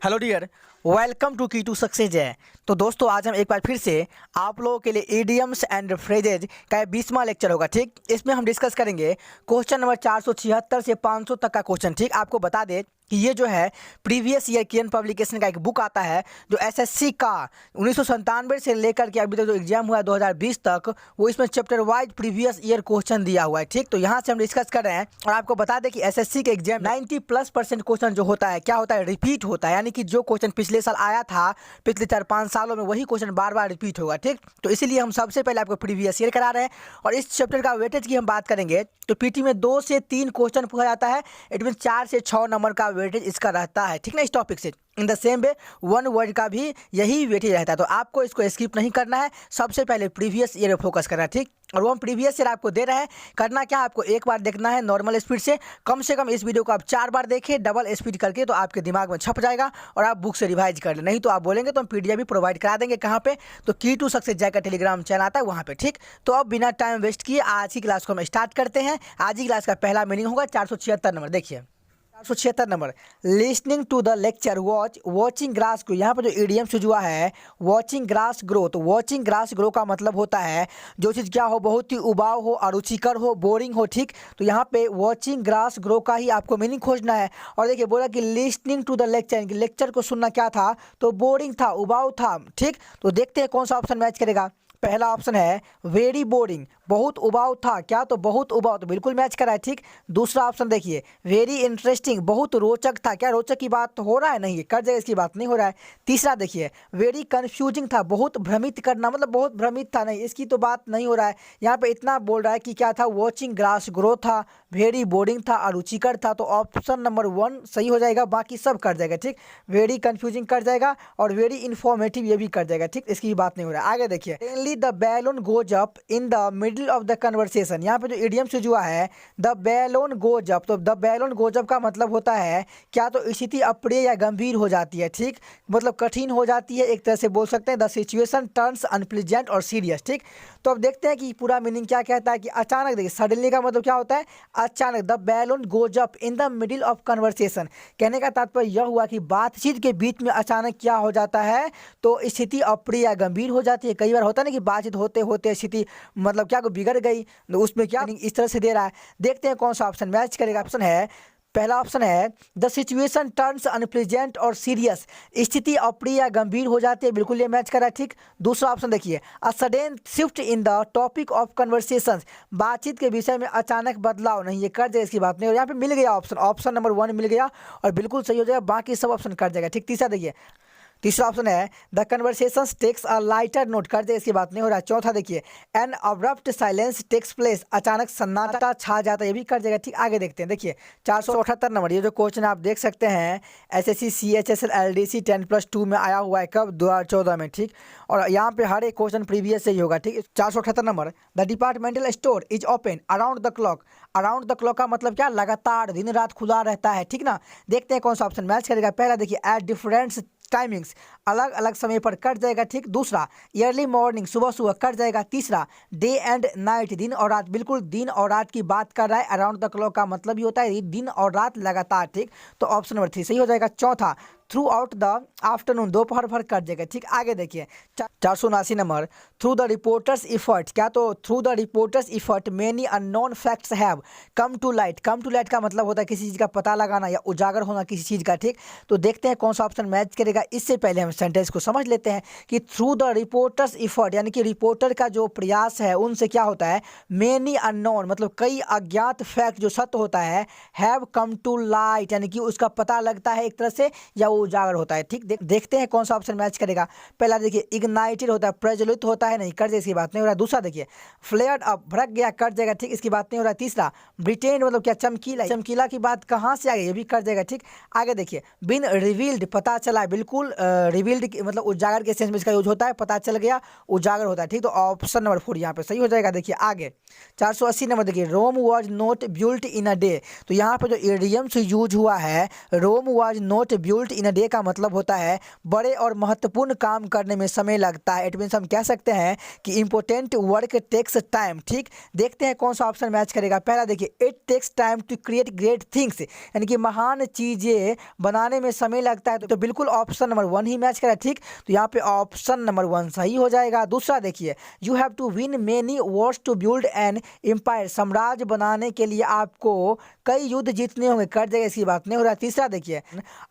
Hello dear, welcome to की to success है। तो दोस्तों आज हम एक बार फिर से आप लोगों के लिए इडियम्स एंड फ्रेजेज का 20वां लेक्चर होगा। ठीक, इसमें हम डिस्कस करेंगे क्वेश्चन नंबर 476 से 500 तक का क्वेश्चन। ठीक, आपको बता दें कि ये जो है प्रीवियस ईयर कियन पब्लिकेशन का एक बुक आता है जो एसएससी का 1997 से लेकर के अभी तक जो एग्जाम हुआ है 2020 तक, वो इसमें chapter wise previous year question दिया हुआ है। ठीक, तो यहाँ से हम डिस्कस कर रहे हैं और आपको बता दें कि एसएससी के एग्जाम 90+% क्वेश्चन जो होता है क्या होता है, रिपीट होता है। यानी कि जो क्वेश्चन पिछले साल आया था, पिछले 4-5 सालों में वही क्वेश्चन बार बार रिपीट होगा। ठीक, तो इसीलिए हम सबसे पहले आपको प्रीवियस ईयर करा रहे हैं और इस चैप्टर का वेटेज की हम बात करेंगे तो पीटी में 2 से 3 क्वेश्चन पूछा जाता है। इट मीन 4 से 6 नंबर का वेटेज इसका रहता है। ठीक ना, इस टॉपिक से in the same way 1 word का भी यही वेटेज रहता है। तो आपको इसको स्किप नहीं करना है, सबसे पहले प्रीवियस ईयर पे फोकस करना है। ठीक, और वो हम प्रीवियस ईयर आपको दे रहे हैं। करना क्या, आपको एक बार देखना है नॉर्मल स्पीड से। कम इस वीडियो को आप 4 बार देखें डबल स्पीड करके, तो आपके दिमाग में छप जाएगा और आप बुक से रिवाइज कर ले। नहीं तो आप बोलेंगे तो हम पीडीएफ भी प्रोवाइड करा देंगे। कहाँ पे, तो की टू सक्सेस जय का टेलीग्राम चैनल आता है वहाँ पे। ठीक, तो अब बिना टाइम वेस्ट किए आज की क्लास को हम स्टार्ट करते हैं। आज की क्लास का पहला मीनिंग होगा 476 नंबर। देखिए 476 number, listening to the lecture watching grass grow. यहाँ पर जो ईडीएम से हुआ है वॉचिंग ग्रास ग्रो, तो वॉचिंग ग्रास ग्रो का मतलब होता है जो चीज़ क्या हो, बहुत ही उबाऊ हो, अरुचिकर हो, बोरिंग हो। ठीक, तो यहाँ पे वॉचिंग ग्रास ग्रो का ही आपको मीनिंग खोजना है। और देखिए बोला कि listening to the lecture, lecture को सुनना क्या था, तो बोरिंग था, उबाऊ था। ठीक, तो देखते हैं कौन सा ऑप्शन मैच करेगा। पहला ऑप्शन है वेरी बोरिंग, बहुत उबाऊ था, क्या तो बहुत उबाऊ, तो बिल्कुल मैच करा है। ठीक, दूसरा ऑप्शन देखिए वेरी इंटरेस्टिंग, बहुत रोचक था, क्या रोचक की बात हो रहा है, नहीं कर जाएगा, इसकी बात नहीं हो रहा है। तीसरा देखिए वेरी कंफ्यूजिंग था, बहुत भ्रमित करना, मतलब बहुत भ्रमित था, नहीं इसकी तो बात नहीं हो रहा है। यहाँ पे इतना बोल रहा है कि क्या था, वॉचिंग ग्रास ग्रो था, वेरी बोरिंग था, अरुचिकर था, तो ऑप्शन नंबर 1 सही हो जाएगा, बाकी सब कर जाएगा। ठीक, वेरी कंफ्यूजिंग कर जाएगा और वेरी इन्फॉर्मेटिव ये भी कर जाएगा। ठीक, इसकी भी बात नहीं हो रहा है। आगे देखिए the balloon goes up in the middle of the conversation. यहाँ पे जो इडियम से जुआ है द बैलून गोज अप, तो द बैलून गोज अप का मतलब होता है क्या तो स्थिति अप्रिय या गंभीर हो जाती है। ठीक, मतलब कठिन हो जाती है, एक तरह से बोल सकते हैं द सिचुएशन टर्न्स अनप्लीजेंट और सीरियस। ठीक, तो अब देखते हैं कि पूरा मीनिंग क्या कहता है कि अचानक, देखिए सडनली का मतलब क्या होता है, अचानक। The balloon goes up in the middle of conversation, कहने का तात्पर्य यह हुआ कि बातचीत के बीच में अचानक क्या हो जाता है, तो स्थिति अप्रिय या गंभीर हो जाती है। कई बार होता है ना कि बातचीत होते होते स्थिति मतलब क्या को बिगड़ गई, तो उसमें क्या इस तरह से दे रहा है। देखते हैं कौन सा ऑप्शन मैच करेगा। ऑप्शन है, पहला ऑप्शन है द सिचुएशन टर्न्स अनप्लीजेंट और सीरियस, स्थिति अप्रिय या गंभीर हो जाती है, बिल्कुल ये मैच कर रहा है। ठीक, दूसरा ऑप्शन देखिए a sudden shift in the topic of conversation, बातचीत के विषय में अचानक बदलाव, नहीं ये कर जाए, इसकी बात नहीं। और यहाँ पे मिल गया ऑप्शन, ऑप्शन नंबर 1 मिल गया और बिल्कुल सही हो जाएगा, बाकी सब ऑप्शन कर जाएगा। ठीक, तीसरा देखिए, तीसरा ऑप्शन है the conversation takes a lighter note, कर दे, इसकी बात नहीं हो रहा है। चौथा देखिए an abrupt silence takes place, अचानक सन्नाटा छा जाता है, ये भी कर जाएगा। ठीक, आगे देखते हैं। देखिए 478 नंबर, ये जो क्वेश्चन आप देख सकते हैं एसएससी सीएचएसएल एलडीसी 10+2 में आया हुआ है, कब 2014 में। ठीक, और यहाँ पे हर एक क्वेश्चन प्रीवियस से ही होगा। ठीक, 478 number, the departmental store is open around the clock. Around the clock का मतलब क्या, लगातार दिन रात खुला रहता है। ठीक ना, देखते हैं कौन सा ऑप्शन मैच करेगा। पहला देखिए एट डिफरेंट टाइमिंग्स, अलग अलग समय पर कट जाएगा। ठीक, दूसरा अर्ली मॉर्निंग, सुबह सुबह कट जाएगा। तीसरा डे एंड नाइट, दिन और रात, बिल्कुल दिन और रात की बात कर रहा है। अराउंड द क्लॉक का मतलब ही होता है दिन और रात लगातार। ठीक, तो ऑप्शन नंबर 3 सही हो जाएगा। चौथा थ्रू आउट द आफ्टरनून, दोपहर भर कट जाएगा। ठीक, आगे देखिए 479 number, through the reporter's effort, क्या तो through the reporter's effort many unknown facts have come to light. Come to light का मतलब होता है किसी चीज़ का पता लगाना या उजागर होना किसी चीज़ का। ठीक, तो देखते हैं कौन सा ऑप्शन मैच करेगा। इससे पहले हम सेंटेंस को समझ लेते हैं कि थ्रू द रिपोर्टर्स इफर्ट, यानी कि रिपोर्टर का जो प्रयास है उनसे क्या होता है, मेनी अननोन मतलब कई अज्ञात फैक्ट जो सत्य होता है, हैव कम टू लाइट यानी कि उसका पता लगता है एक तरह से या उजागर होता है। ठीक, देखते हैं कौन सा ऑप्शन मैच करेगा। पहला देखिए इग्नाइटेड होता है, प्रज्वलित होता है, नहीं कर जाए, इसकी बात नहीं हो रहा है। दूसरा देखिए फ्लेयर्ड अप, भड़क गया, कट जाएगा। ठीक, इसकी बात नहीं हो रहा है। तीसरा ब्रिटेन मतलब क्या, चमकीला, चमकीला की बात कहाँ से आ गई, ये भी कर जाएगा। ठीक, आगे देखिए बिन रिवील्ड, पता चला, बिल्कुल रिवील्ड मतलब उजागर के सेंस में इसका यूज होता है, पता चल गया, उजागर होता है। ठीक, तो ऑप्शन नंबर 4 यहाँ पे सही हो जाएगा। देखिए आगे 480 नंबर देखिए Rome was not built in a day, तो यहाँ पे जो इडियम से यूज हुआ है Rome was not built in in day का मतलब होता है बड़े और महत्वपूर्ण काम करने में समय लगता है। इट मीन्स हम कह सकते हैं कि इंपॉर्टेंट वर्क टेक्स टाइम। ठीक, देखते हैं कौन सा ऑप्शन मैच करेगा। पहला देखिए, it takes time to create great things, यानी कि महान चीज़ें बनाने में समय लगता है, तो बिल्कुल ऑप्शन नंबर 1 ही मैच करा। ठीक, तो यहाँ पे ऑप्शन नंबर 1 सही हो जाएगा। दूसरा देखिए, you have to win many wars to build an empire, साम्राज्य बनाने के लिए आपको कई युद्ध जीतने होंगे, कर देगा, इसकी बात नहीं हो रहा है। तीसरा देखिए,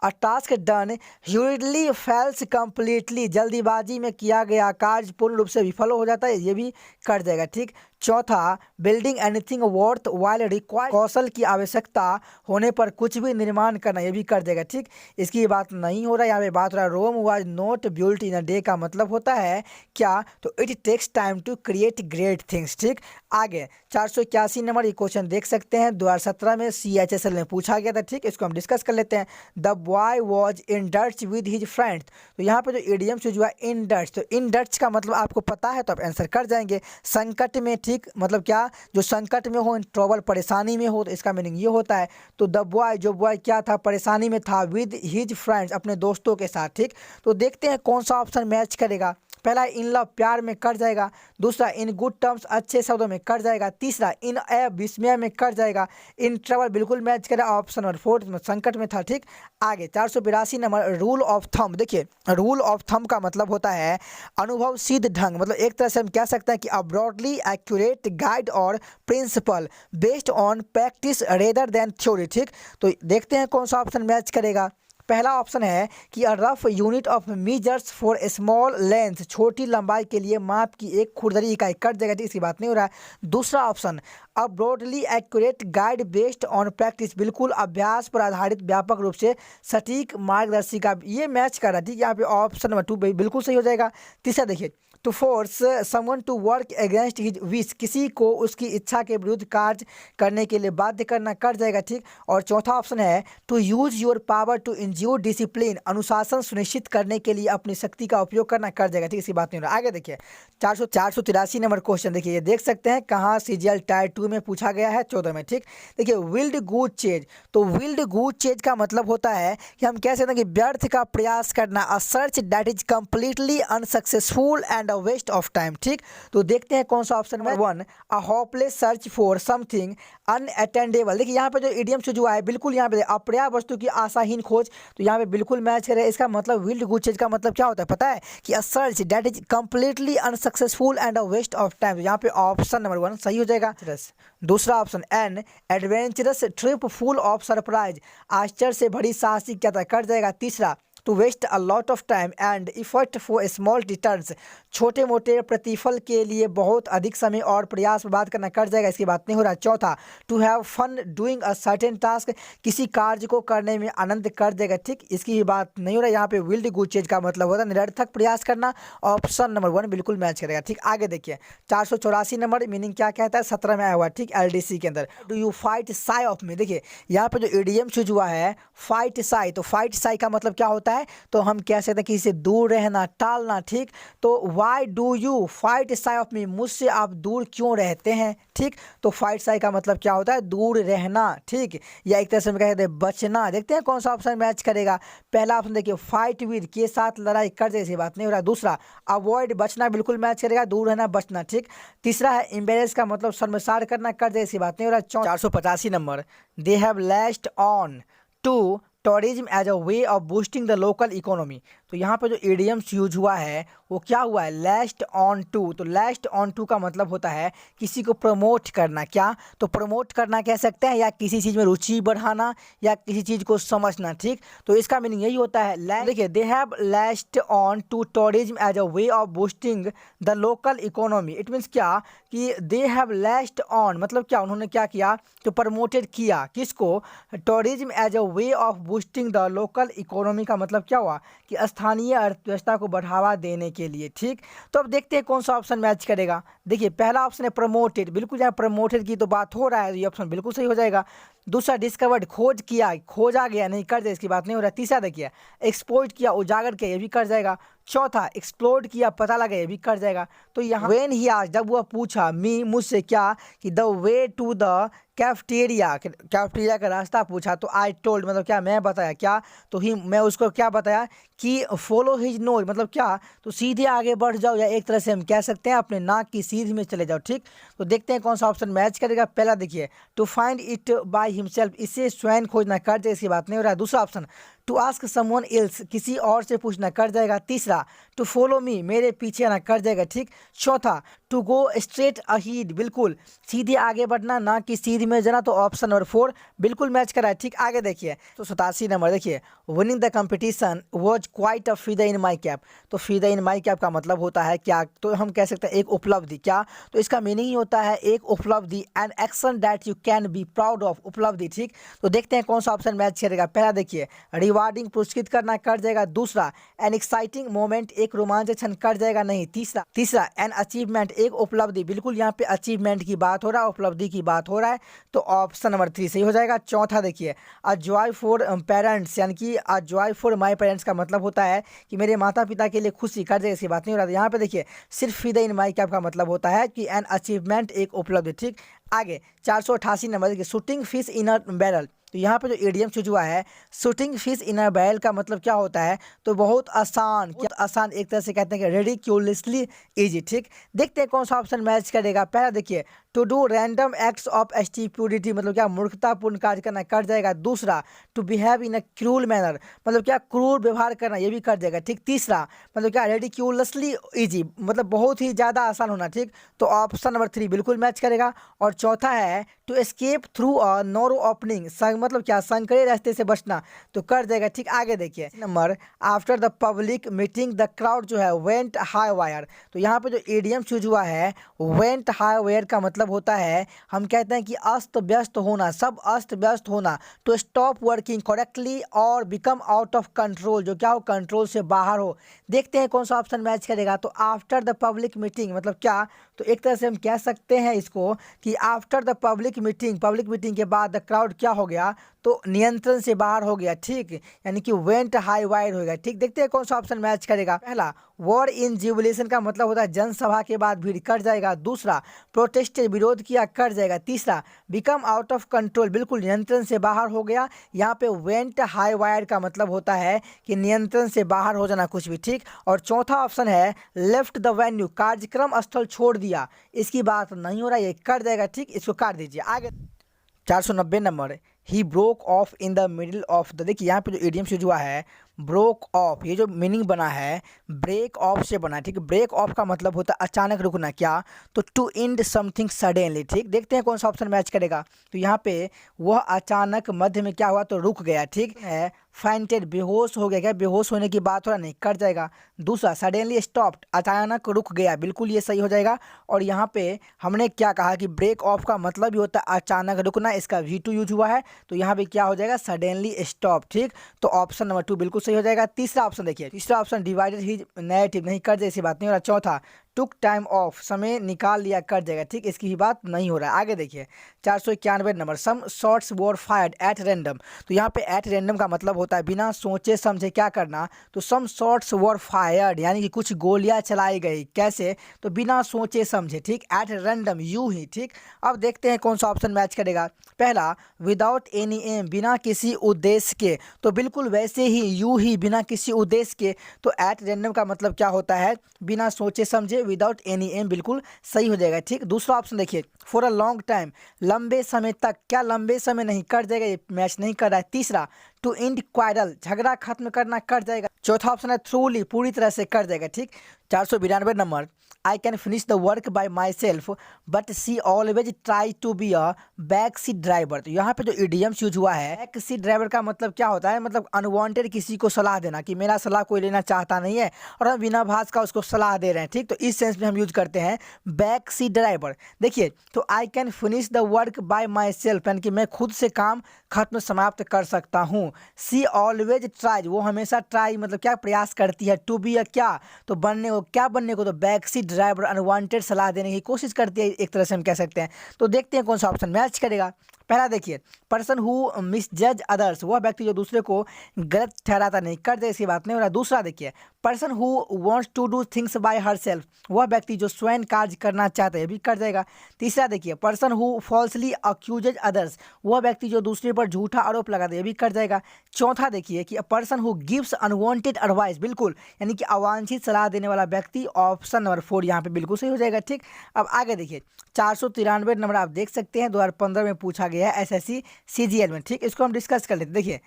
a task done hurriedly fails completely, जल्दीबाजी में किया गया कार्य पूर्ण रूप से विफल हो जाता है, ये भी कर देगा। ठीक, चौथा, building anything worthwhile require, कौशल की आवश्यकता होने पर कुछ भी निर्माण करना, ये भी कर देगा। ठीक, इसकी बात नहीं हो रहा है, यहाँ पे बात हो रहा है Rome was not built in a day का मतलब होता है क्या, तो it takes time to create great things. ठीक, आगे 481 नंबर ये क्वेश्चन देख सकते हैं, 2017 में CHSL में पूछा गया था। ठीक, इसको हम डिस्कस कर लेते हैं। The boy was in Dutch with his friends, तो यहाँ पे जो इडियम से जो है इन डर्च, तो इन डर्च का मतलब आपको पता है तो आप आंसर कर जाएंगे। संकट में, ठीक, मतलब क्या, जो संकट में हो, इन ट्रबल, परेशानी में हो, तो इसका मीनिंग ये होता है। तो द बॉय, जो बॉय क्या था, परेशानी में था, विद हिज फ्रेंड्स, अपने दोस्तों के साथ। ठीक, तो देखते हैं कौन सा ऑप्शन मैच करेगा। पहला, इन लव, प्यार में कर जाएगा। दूसरा, इन गुड टर्म्स, अच्छे शब्दों में कर जाएगा। तीसरा, इन ए, विस्मय में कर जाएगा। इन ट्रबल, बिल्कुल मैच करेगा, ऑप्शन नंबर 4 में संकट में था। ठीक, आगे 482 नंबर, रूल ऑफ थंब। देखिए, रूल ऑफ थंब का मतलब होता है अनुभव सिद्ध ढंग, मतलब एक तरह से हम कह सकते हैं कि अ ब्रॉडली एक्यूरेट गाइड और principle based on practice rather than theory. ठीक, तो देखते हैं कौन सा ऑप्शन मैच करेगा। पहला ऑप्शन है कि a rough unit of measures for small length, छोटी लंबाई के लिए माप की एक खुरदरी इकाई, कट जाएगा, इसकी बात नहीं हो रहा है। दूसरा option, a broadly accurate guide based on practice, बिल्कुल अभ्यास पर आधारित व्यापक रूप से सटीक मार्गदर्शिका, ये मैच कर रहा है। ठीक, यहाँ पे ऑप्शन नंबर 2 बिल्कुल सही हो जाएगा। तीसरा देखिए, to force someone to work against his wish, किसी को उसकी इच्छा के विरुद्ध कार्य करने के लिए बाध्य करना, कर जाएगा। ठीक, और चौथा ऑप्शन है to use your power to ensure discipline, अनुशासन सुनिश्चित करने के लिए अपनी शक्ति का उपयोग करना, कर जाएगा। ठीक, इसकी बात नहीं हो रहा। आगे देखिए 483 नंबर क्वेश्चन, देखिए ये देख सकते हैं कहाँ CGL टायर 2 में पूछा गया है, 14 में। ठीक, देखिए, विल्ड गूड चेज, तो विल्ड गूड चेज का मतलब होता है कि हम कह सकते हैं कि व्यर्थ का प्रयास करना, a search that is completely unsuccessful and a waste of time. ठीक, तो देखते हैं कौन सा ऑप्शन है। 1, a hopeless search for something unattainable. देखिए, यहाँ पे जो इडियम से जो है, बिल्कुल यहाँ पे अपर्याप्त वस्तु की आशाहीन खोज, तो यहाँ पे बिल्कुल मैच करे। इसका मतलब विल्ड गूड चेज का मतलब क्या होता है पता है, कि a search that is completely unsuccessful and a waste of time, तो यहाँ पे ऑप्शन नंबर 1 सही हो जाएगा। दूसरा option, an adventurous trip full of surprise, आश्चर्य से भरी साहसिक यात्रा, कर जाएगा। तीसरा, to waste a lot of time and effort for small returns, छोटे मोटे प्रतिफल के लिए बहुत अधिक समय और प्रयास बर्बाद करना, कर जाएगा, इसकी बात नहीं हो रहा है। चौथा, to have fun doing a certain task, किसी कार्य को करने में आनंद, कर देगा। ठीक, इसकी भी बात नहीं हो रहा है। यहाँ पे विल्ड गूड चेज का मतलब होता है निरर्थक प्रयास करना, ऑप्शन नंबर 1 बिल्कुल मैच करेगा। ठीक, आगे देखिए 484 नंबर, मीनिंग क्या कहता है, 17 में आया हुआ। ठीक, LDC के अंदर, do you fight sigh of me. देखिए, यहाँ पे जो इडियम चूज हुआ है फाइट साई, तो फाइट साई का मतलब क्या होता है, तो हम कह सकते हैं कि इसे दूर रहना, टालना। ठीक, तो why do you fight sigh of me, मुझसे आप दूर क्यों रहते हैं। ठीक, तो फाइट साई का मतलब क्या होता है, दूर रहना। ठीक, या एक तरह से हम कहते हैं बचना। देखते हैं कौन सा ऑप्शन मैच करेगा। पहला ऑप्शन देखिए, फाइट विद, के साथ लड़ाई, कर जैसी बात नहीं हो रहा। दूसरा, अवॉइड, बचना, बिल्कुल मैच करेगा, दूर रहना, बचना। ठीक, तीसरा है एम्बेरेस का मतलब शर्मसार करना, कर जैसी बात नहीं हो रहा। 485 number, they have latched on to tourism as a way of boosting the local economy, तो यहाँ पे जो इडियम्स यूज हुआ है वो क्या हुआ है, लैस्ट ऑन टू। तो लैस्ट ऑन टू का मतलब होता है किसी को प्रमोट करना, क्या, तो प्रमोट करना कह सकते हैं, या किसी चीज़ में रुचि बढ़ाना, या किसी चीज़ को समझना। ठीक, तो इसका मीनिंग यही होता है। देखिए, they have latched on to tourism as a way of boosting the local economy, it means क्या, कि दे हैव लैस्ट ऑन मतलब क्या, उन्होंने क्या किया, तो प्रमोटेड किया, किसको, tourism as a way of boosting the local economy का मतलब क्या हुआ, कि स्थानीय अर्थव्यवस्था को बढ़ावा देने के लिए। ठीक, तो अब देखते हैं कौन सा ऑप्शन मैच करेगा। देखिए, पहला ऑप्शन है प्रमोटेड, बिल्कुल यहाँ प्रमोटेड की तो बात हो रहा है, ये ऑप्शन बिल्कुल सही हो जाएगा। दूसरा डिस्कवर्ड, खोज किया, खोजा गया, नहीं कर दे, इसकी बात नहीं हो रहा है। तीसरा देखिए एक्सपोज किया, उजागर किया, ये भी कर जाएगा। चौथा एक्सप्लोड किया, पता लगा, ये भी कर जाएगा। तो यहाँ व्हेन ही आज, जब वह पूछा मी, मुझसे क्या, कि the way to the cafeteria, cafeteria का रास्ता पूछा, तो आई टोल्ड मतलब क्या, मैं बताया क्या, तो ही मैं उसको क्या बताया कि फॉलो हिज नोज मतलब क्या, तो सीधे आगे बढ़ जाओ, या एक तरह से हम कह सकते हैं अपने नाक की सीध में चले जाओ। ठीक, तो देखते हैं कौन सा ऑप्शन मैच करेगा। पहला देखिए to find it by himself, इसे स्वयं खोजना, कर जाए, इसकी बात नहीं हो रहा है। दूसरा option to ask someone else, किसी और से पूछना, कर जाएगा। तीसरा टू फॉलो मी, मेरे पीछे आना, कर जाएगा। ठीक, चौथा टू गो स्ट्रेट अहीड, बिल्कुल सीधे आगे बढ़ना, ना कि सीध में जाना, तो ऑप्शन नंबर 4 बिल्कुल मैच करा है। ठीक, आगे देखिए तो 87 नंबर देखिए winning the competition was quite a feather in my cap, तो फीदर इन माई कैप का मतलब होता है क्या, तो हम कह सकते हैं एक उपलब्धि, क्या, तो इसका मीनिंग ही होता है एक उपलब्धि, an action that you can be proud of, उपलब्धि। ठीक, तो देखते हैं कौन सा ऑप्शन मैच करेगा। पहला देखिए रिवार्डिंग, पुरस्कृत करना, कर जाएगा। दूसरा एन एक्साइटिंग मोमेंट, एक रोमांचक क्षण, कर जाएगा, नहीं। तीसरा एन अचीवमेंट, एक उपलब्धि, बिल्कुल यहाँ पे अचीवमेंट की बात हो रहा है, उपलब्धि की बात हो रहा है, तो ऑप्शन नंबर 3 सही हो जाएगा। चौथा देखिए अ जॉय फॉर पेरेंट्स, यानी कि a joy for my parents का मतलब होता है कि मेरे माता पिता के लिए खुशी, कर जाएगा, इसकी बात नहीं हो रहा है। यहाँ पे देखिए सिर्फ फीदर इन माई कैप का मतलब होता है कि एन अचीवमेंट, एक उपलब्धि। ठीक, आगे 488 नंबर देखिए shooting fish in a barrel, तो यहाँ पे जो एडीएम चूज हुआ है shooting fish in a barrel का मतलब क्या होता है, तो बहुत आसान, क्या आसान, एक तरह से कहते हैं कि रेडिक्यूलसली इजी। ठीक, देखते हैं कौन सा ऑप्शन मैच करेगा। पहला देखिए to do random acts of stupidity, मतलब क्या मूर्खतापूर्ण कार्य करना, कर जाएगा। दूसरा to behave in a cruel manner, मतलब क्या क्रूर व्यवहार करना, ये भी कर जाएगा। ठीक, तीसरा मतलब क्या रेडिक्यूलसली इजी, मतलब बहुत ही ज़्यादा आसान होना। ठीक, तो ऑप्शन नंबर 3 बिल्कुल मैच करेगा। और चौथा है to escape through a narrow opening, मतलब क्या संकरे रास्ते से बचना, तो कर जाएगा। ठीक, आगे देखिए number after the public meeting the crowd जो है वेंट हाई वायर, तो यहाँ पे जो एडीएम चूज हुआ है वेंट हाई वायर का मतलब होता है, हम कहते हैं कि अस्त व्यस्त होना, सब अस्त व्यस्त होना, टू स्टॉप वर्किंग करेक्टली और बिकम आउट ऑफ कंट्रोल, जो क्या हो, कंट्रोल से बाहर हो। देखते हैं कौन सा ऑप्शन मैच करेगा। तो आफ्टर द पब्लिक मीटिंग मतलब क्या, तो एक तरह से हम कह सकते हैं इसको कि आफ्टर द पब्लिक मीटिंग के बाद द क्राउड क्या हो गया, तो नियंत्रण से बाहर हो गया। ठीक, यानी कि वेंट हाई वाइड हो गया। ठीक, देखते हैं कौन सा ऑप्शन मैच करेगा। पहला वॉर इन जुबिलेशन का मतलब होता है जनसभा के बाद भीड़, कर जाएगा। दूसरा प्रोटेस्टेड, विरोध किया, कर जाएगा। तीसरा बिकम आउट ऑफ कंट्रोल, बिल्कुल नियंत्रण से बाहर हो गया, यहाँ पे वेंट हाई वाइड का मतलब होता है कि नियंत्रण से बाहर हो जाना कुछ भी। ठीक, और चौथा ऑप्शन है लेफ्ट द वेन्यू, कार्यक्रम स्थल छोड़ दिया, इसकी बात नहीं हो रहा है, ये कर जाएगा। ठीक, इसको काट दीजिए। आगे 490 number he broke of in the middle of the, देखिए यहाँ पे जो इडियम यूज हुआ है ब्रोक ऑफ, ये जो मीनिंग बना है ब्रेक ऑफ से बना है। ठीक है, ब्रेक ऑफ का मतलब होता है अचानक रुकना, क्या, तो टू एंड समथिंग सडनली। ठीक, देखते हैं कौन सा ऑप्शन मैच करेगा। तो यहाँ पे वह अचानक मध्य में क्या हुआ, तो रुक गया। ठीक है, फाइंटेड, बेहोश हो गया, क्या बेहोश होने की बात हो रहा, नहीं, कर जाएगा। दूसरा सडनली स्टॉप्ड, अचानक रुक गया, बिल्कुल ये सही हो जाएगा। और यहाँ पे हमने क्या कहा कि ब्रेक ऑफ का मतलब भी होता है अचानक रुकना, इसका V2 यूज हुआ है, तो यहाँ पे क्या हो जाएगा सडनली स्टॉप। ठीक, तो ऑप्शन नंबर 2 बिल्कुल सही हो जाएगा। तीसरा ऑप्शन देखिए, तीसरा ऑप्शन डिवाइडेड हिज नेगेटिव, नहीं, कर दे, ऐसी बात नहीं हो रहा। चौथा टुक टाइम ऑफ, समय निकाल लिया, कर जाएगा। ठीक, इसकी भी बात नहीं हो रहा है। आगे देखिए 491 number some shots were fired at random, तो यहाँ पे एट रैंडम का मतलब होता है बिना सोचे समझे क्या करना, तो सम शॉट्स वर फायर्ड यानी कि कुछ गोलियां चलाई गई, कैसे, तो बिना सोचे समझे। ठीक, एट रैंडम, यूं ही। ठीक, अब देखते हैं कौन सा ऑप्शन मैच करेगा। पहला विदाउट एनी एम, बिना किसी उद्देश्य के, तो बिल्कुल वैसे ही, यूं ही, बिना किसी उद्देश्य के, तो एट रैंडम का मतलब क्या होता है, बिना सोचे समझे, विदाउट एनी एम, बिल्कुल सही हो जाएगा। ठीक, दूसरा ऑप्शन देखिए फॉर अ लॉन्ग टाइम, लंबे समय तक, क्या लंबे समय, नहीं, कर जाएगा, ये मैच नहीं कर रहा है। तीसरा टू एंड क्वारल, झगड़ा खत्म करना, कर जाएगा। चौथा ऑप्शन है थ्रूली, पूरी तरह से, कर जाएगा। ठीक, 492 number I can finish the work by myself but she always try to be a back seat driver, तो यहाँ पे जो इडियम्स यूज हुआ है बैक सीट ड्राइवर का मतलब क्या होता है, मतलब अनवांटेड किसी को सलाह देना, कि मेरा सलाह कोई लेना चाहता नहीं है और हम बिना भाज का उसको सलाह दे रहे हैं। ठीक, तो इस सेंस में हम यूज करते हैं बैक सीट ड्राइवर। देखिए तो आई can finish the work by my self, यानी कि मैं खुद से काम खत्म समाप्त कर सकता हूँ। सी ऑलवेज ट्राई, वो हमेशा ट्राई मतलब क्या, प्रयास करती है। टू बी क्या, तो बनने को, क्या बनने को, तो बैक सीट ड्राइवर, अनवांटेड सलाह देने की कोशिश करती है, एक तरह से हम कह सकते हैं। तो देखते हैं कौन सा ऑप्शन मैच करेगा। पहला देखिए, पर्सन हु मिसजज अदर्स, वह व्यक्ति जो दूसरे को गलत ठहराता नहीं, कर दे इसकी बात नहीं हो रहा। दूसरा देखिए, person who wants to do things by herself, वह व्यक्ति जो स्वयं कार्य करना चाहता है भी कर जाएगा। तीसरा देखिए, पर्सन हु फॉल्सली अक्यूजेज अदर्स, वह व्यक्ति जो दूसरे पर झूठा आरोप लगाता है भी कर जाएगा। चौथा देखिए कि person who gives unwanted advice, बिल्कुल यानी कि अवांछित सलाह देने वाला व्यक्ति, ऑप्शन नंबर 4 यहाँ पे बिल्कुल सही हो जाएगा। ठीक, अब आगे देखिए 493 नंबर आप देख सकते हैं 2015 में पूछा गया है एसएससी सीजीएल में। ठीक, इसको हम डिस्कस कर लेते हैं। देखिए,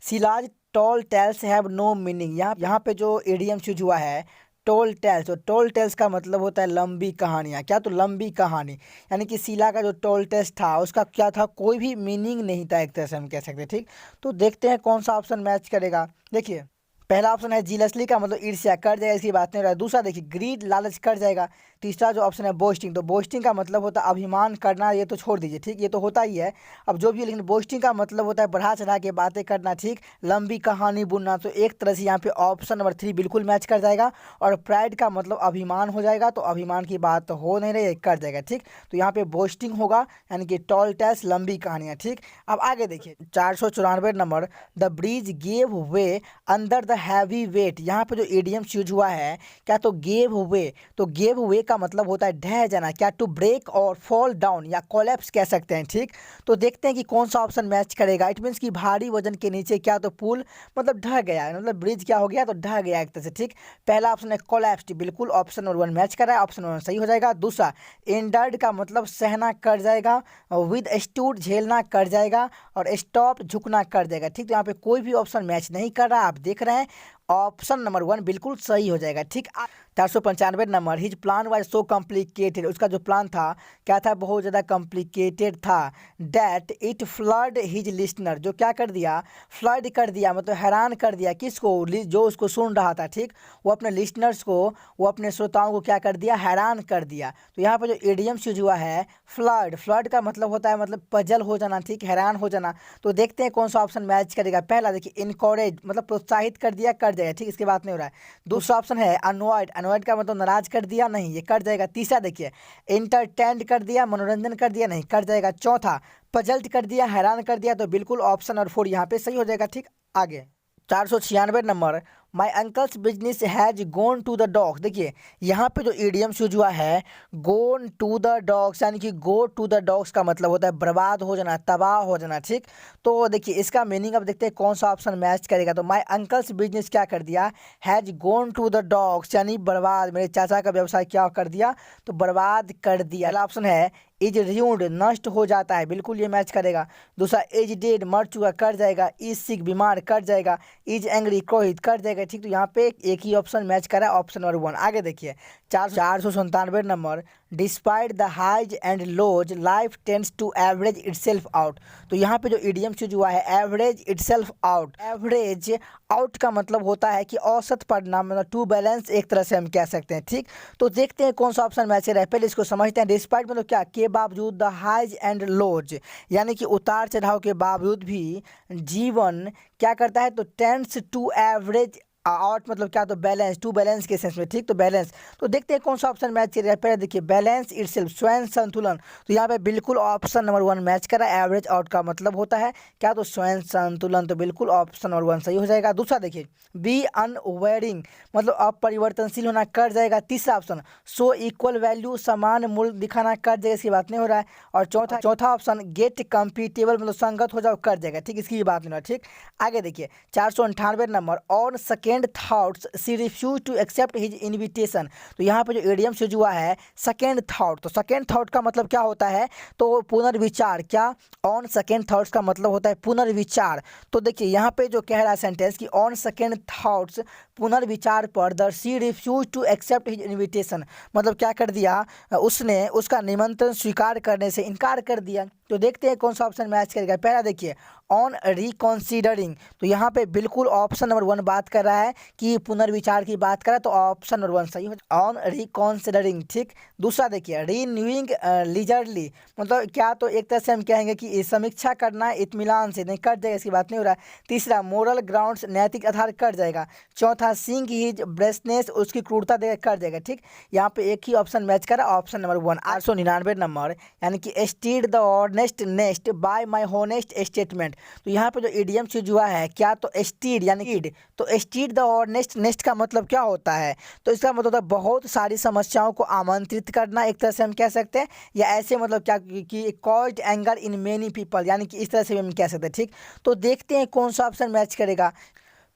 Silas tall tales have no meaning, यहाँ पे जो इडियम यूज हुआ है टोल टेल्स, तो टोल टेल्स का मतलब होता है लंबी कहानियाँ। क्या, तो लंबी कहानी, यानी कि शीला का जो टोल टेल्स था उसका क्या था, कोई भी मीनिंग नहीं था, एक तरह से हम कह सकते हैं। ठीक, तो देखते हैं कौन सा ऑप्शन मैच करेगा। देखिए, पहला ऑप्शन है जीलसली का मतलब ईर्ष्या, कर जाएगा, इसकी बात नहीं हो रहा है। दूसरा देखिए, ग्रीड, लालच, कर जाएगा। तीसरा जो ऑप्शन है बोस्टिंग, तो बोस्टिंग का मतलब होता है अभिमान करना, ये तो छोड़ दीजिए। ठीक, ये तो होता ही है, अब जो भी है, लेकिन बोस्टिंग का मतलब होता है बढ़ा चढ़ा के बातें करना। ठीक, लंबी कहानी बुनना, तो एक तरह से यहाँ पे ऑप्शन नंबर 3 बिल्कुल मैच कर जाएगा। और प्राइड का मतलब अभिमान हो जाएगा, तो अभिमान की बात तो हो नहीं रही, कर जाएगा। ठीक, तो यहाँ पे बोस्टिंग होगा, यानी कि टॉल टेल्स, लंबी कहानियाँ। ठीक, अब आगे देखिए 494 number, the bridge gave way under the heavy weight, यहाँ पे जो इडियम यूज हुआ है क्या, तो गेव वे, तो गेव वे का मतलब होता है ढह जाना, क्या, टू ब्रेक और फॉल डाउन या कोलैप्स कह सकते हैं। ठीक, तो देखते हैं कि कौन सा ऑप्शन मैच करेगा। इट मीन्स कि भारी वजन के नीचे क्या, तो पुल मतलब ढह गया, मतलब ब्रिज क्या हो गया, तो ढह गया एक तरह से। ठीक, पहला ऑप्शन है कोलैप्स, बिल्कुल ऑप्शन नंबर 1 मैच कर रहा है, ऑप्शन नंबर 1 सही हो जाएगा। दूसरा एंडर्ड का मतलब सहना, कर जाएगा। विद स्टूड, झेलना, कर जाएगा। और स्टॉप, झुकना, कर जाएगा। ठीक, तो यहाँ पे कोई भी ऑप्शन मैच नहीं कर रहा, आप देख रहे हैं, ऑप्शन नंबर 1 बिल्कुल सही हो जाएगा। ठीक, 495 number, his plan was so complicated, उसका जो प्लान था क्या था, बहुत ज़्यादा कॉम्प्लिकेटेड था। That it flood his listener, जो क्या कर दिया, फ्लड कर दिया, मतलब हैरान कर दिया किसको, जो उसको सुन रहा था। ठीक, वो अपने लिस्नर्स को, वो अपने श्रोताओं को क्या कर दिया, हैरान कर दिया। तो यहाँ पर जो इडियम्स यूज हुआ है फ्लड, फ्लड का मतलब होता है मतलब पजल हो जाना। ठीक, हैरान हो जाना। तो देखते हैं कौन सा ऑप्शन मैच करेगा। पहला देखिए इनकरेज, मतलब प्रोत्साहित कर दिया, कर जाएगा। ठीक, इसकी बात नहीं हो रहा है। दूसरा ऑप्शन है अनॉयड, अनॉयड का मतलब नाराज कर दिया, नहीं, ये कर जाएगा। तीसरा देखिए एंटरटेन्ड कर दिया, मनोरंजन कर दिया, नहीं, कर जाएगा। चौथा पजल्ट कर दिया, हैरान कर दिया, तो बिल्कुल ऑप्शन और 4 यहाँ पे सही हो जाएगा। ठीक, आगे 496 number, my uncle's business has gone to the dogs, देखिए यहाँ पे जो इडियम यूज हुआ है गोन टू द डॉग्स, यानी कि गो टू द डॉग्स का मतलब होता है बर्बाद हो जाना, तबाह हो जाना। ठीक, तो देखिए इसका मीनिंग अब देखते हैं कौन सा ऑप्शन मैच करेगा। तो माई अंकल्स बिजनेस क्या कर दिया, has gone to the dogs, यानी बर्बाद, मेरे चाचा का व्यवसाय क्या कर दिया, तो बर्बाद कर दिया। अगला ऑप्शन है इज र्यूड, नष्ट हो जाता है, बिल्कुल ये मैच करेगा। दूसरा इज डेड, मर चुका, कर जाएगा। इज सिक, बीमार, कर जाएगा। इज एंग्री, क्रोधित, कर जाएगा। ठीक, तो यहाँ पे एक ही ऑप्शन मैच करा है, ऑप्शन नंबर 1। आगे देखिए 497 number, despite the highs and lows life tends to average itself out, तो यहाँ पे जो इडियम यूज हुआ है average itself out, average out का मतलब होता है कि औसत परिणाम, मतलब टू बैलेंस एक तरह से हम कह सकते हैं। ठीक, तो देखते हैं कौन सा ऑप्शन मैच कर रहा है, पहले इसको समझते हैं। डिस्पाइट मतलब क्या, के बावजूद, द हाइज एंड लोज, यानी कि उतार चढ़ाव के बावजूद भी जीवन क्या करता है, तो टेंड्स टू एवरेज आउट मतलब क्या, तो बैलेंस, टू बैलेंस के सेंस में। ठीक, तो बैलेंस, तो देखते हैं कौन सा ऑप्शन मैच करेगा। पहले देखिए बैलेंस इटसेल्फ, स्वयं संतुलन, तो यहाँ पे बिल्कुल ऑप्शन नंबर 1 मैच करा। एवरेज आउट का मतलब होता है क्या, तो स्वयं संतुलन, तो बिल्कुल ऑप्शन नंबर 1 सही हो जाएगा। दूसरा देखिए बी अनवेयरिंग, मतलब अपरिवर्तनशील होना, कर जाएगा। तीसरा ऑप्शन सो इक्वल वैल्यू, समान मूल्य दिखाना, कर जाएगा, इसकी बात नहीं हो रहा है। और चौथा ऑप्शन गेट कम्पिटेबल, मतलब संगत हो जाओ, कर जाएगा। ठीक, इसकी बात नहीं हो रहा। ठीक, आगे देखिए 498 number, on second thoughts she refuse to accept his invitation, तो यहाँ पे जो इडियम यूज हुआ है सेकेंड थॉट, तो सेकेंड थॉट का मतलब क्या होता है, तो पुनर्विचार। क्या, ऑन सेकेंड थॉट्स का मतलब होता है पुनर्विचार। तो देखिए यहाँ पे जो कह रहा है सेंटेंस कि ऑन सेकेंड थॉट्स, पुनर्विचार पर the she refuse to accept his invitation, मतलब क्या कर दिया, उसने उसका निमंत्रण स्वीकार करने से इनकार कर दिया। तो देखते हैं कौन सा ऑप्शन मैच करेगा। पहला देखिए ऑन रिकॉन्सिडरिंग, तो यहाँ पे बिल्कुल ऑप्शन नंबर 1 बात कर रहा है कि पुनर्विचार की बात करें तो ऑप्शन नंबर 1 सही हो, ऑन रिकॉन्सिडरिंग। ठीक, दूसरा देखिए रीन्यूइंग लीजरली, मतलब क्या, तो एक तरह से हम कहेंगे कि समीक्षा करना इत्मीनान से, नहीं कट जाएगा, इसकी बात नहीं हो रहा है। तीसरा मोरल ग्राउंड्स, नैतिक आधार कट जाएगा। चौथा सीइंग हिज ब्रेसनेस, उसकी क्रूरता देकर कट जाएगा। ठीक, यहाँ पे एक ही ऑप्शन मैच करा, ऑप्शन नंबर 1। 899 नंबर, यानी कि steed the honest nest by my honest statement, तो यहाँ पे जो ईडीएम चीज हुआ है क्या, तो स्टीड यानी ईड, तो स्टीड द ऑनेस्ट नेस्ट का मतलब क्या होता है, तो इसका मतलब होता है बहुत सारी समस्याओं को आमंत्रित करना, एक तरह से हम कह सकते हैं, या ऐसे मतलब क्या कि caused anger in many people, यानी कि इस तरह से भी हम कह सकते हैं। ठीक, तो देखते हैं कौन सा ऑप्शन मैच करेगा।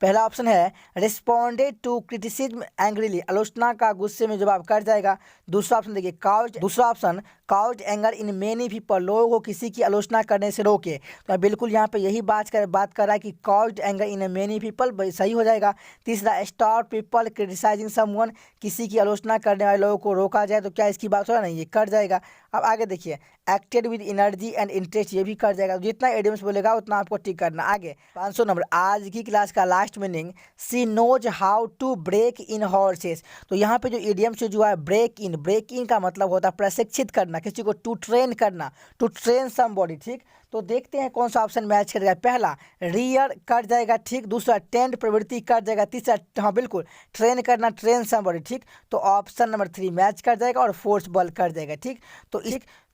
पहला ऑप्शन है रिस्पॉन्डेड टू क्रिटिसिज्म एंग्रीली, आलोचना का गुस्से में जवाब कर जाएगा। दूसरा ऑप्शन देखिए दूसरा option cause anger in many people, लोगों को किसी की आलोचना करने से रोके, तो बिल्कुल यहाँ पे यही बात कर रहा है कि cause anger in many people सही हो जाएगा। तीसरा स्टॉप पीपल क्रिटिसाइजिंग समवन, किसी की आलोचना करने वाले लोगों को रोका जाए, तो क्या इसकी बात हो रहा नहीं, ये कर जाएगा। अब आगे देखिए acted with energy and interest, ये भी कर जाएगा। जितना एडियम्स बोलेगा उतना आपको टिक करना। आगे 500 नंबर, आज की क्लास का last meaning, she knows how to break in horses, तो यहाँ पे जो इडियम से जो है ब्रेक इन का मतलब होता है प्रशिक्षित करना किसी को, टू ट्रेन करना, टू ट्रेन समबॉडी। ठीक, तो देखते हैं कौन सा ऑप्शन मैच करेगा। पहला रियर कट जाएगा। ठीक, दूसरा टेंड प्रवृत्ति कट जाएगा। तीसरा, हाँ बिल्कुल ट्रेन करना, ट्रेन समबॉडी। ठीक, तो ऑप्शन नंबर 3 मैच कर जाएगा और फोर्स बल कर जाएगा। ठीक,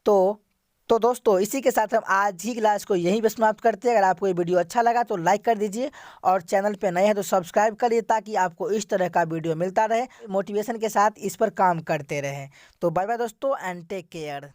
तो दोस्तों इसी के साथ हम आज ही क्लास को यहीं पे समाप्त करते हैं। अगर आपको ये वीडियो अच्छा लगा तो लाइक कर दीजिए और चैनल पे नए हैं तो सब्सक्राइब करिए, ताकि आपको इस तरह का वीडियो मिलता रहे, मोटिवेशन के साथ इस पर काम करते रहें। तो बाय बाय दोस्तों एंड टेक केयर।